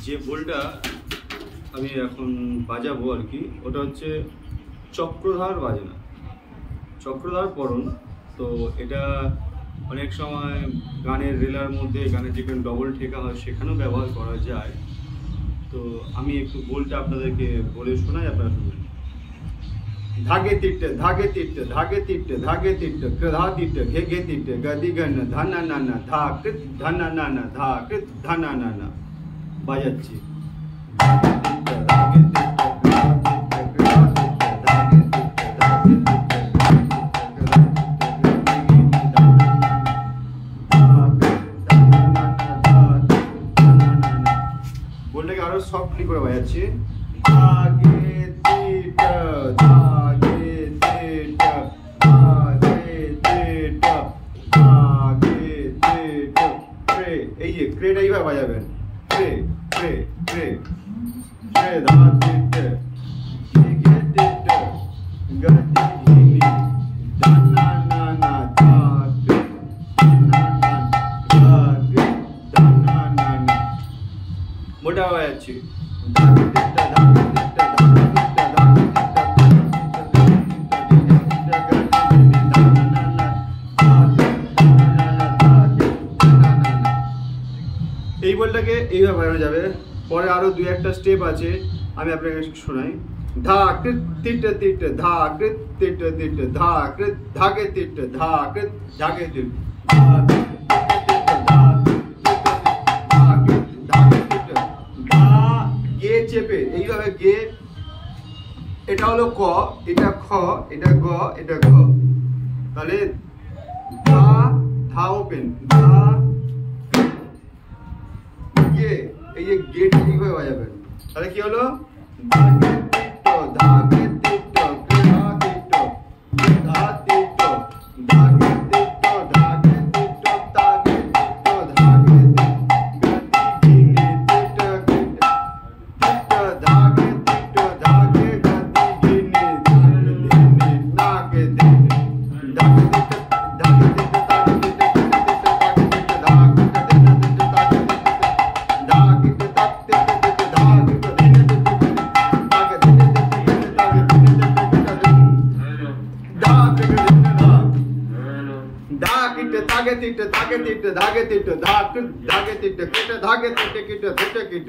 যে বোলটা আমি এখন বাজাবো আর কি, ওটা হচ্ছে চক্রধার বাজনা, চক্রধার পরন। তো এটা অনেক সময় গানের রেলার মধ্যে, গানের যেখানে ডবল ঠেকা হয় সেখানেও ব্যবহার করা যায়। তো আমি একটু বোলটা আপনাদেরকে বলে শোনাই, আপনারা শুনবেন। धागे तिट्ट धागे तिट्ट धागे तिट्ट धागे तिट्ट कृधा तिट्ट घे घे तिट्ट गदि गण धना नाना धा कृत धना नाना धा कृत धना नाना बाजाচ্ছি। बोलটাকে আরো সফটলি করে বাজাচ্ছি। धागे तिट्ट এই যে ক্রেটা এইভাবে বাজাবেন, ক্রে ক্রে ক্রে ক্রে ধা তিট ঘে ঘে তিট গদি ঘিনি ধনা নানা ধা তিট ধনা নানা ধা ধনা নানা মোটা বাজাচ্ছি। এই বলটাকে এইভাবে বাজানো যাবে। পরে আরো দুই একটা স্টেপ আছে, আমি আপনাকে শোনাই। ধা কৃত তিট তিট ধা কৃত তিট তিট ধা কৃত ধাগে তিট ধা কৃত ধাগে তিট গে চেপে এইভাবে গে, এটা হলো ক, এটা খ, এটা গ, এটা ঘ। তাহলে ধা ধা ওপেন ধা গে, এই যে গেট এইভাবে বাজাবেন। তাহলে কি হলো? ধাগে তিট ধাগে তিট ধা তিট ধা তিট ধাগে তিট ধাগে তিট তাগে তিট ধাগে তিট গদি গিনি তিট তিট ধাগে তিট ধাগে গদি গিনি ধিনি নাগে ধিনি ধাগে তিট ধাগে তিট তাগে তিট ধাগে তিট তাগে তিট धागे तिट धागे तिट धागे तिट धागे तिट किट धागे तिट किट किट किट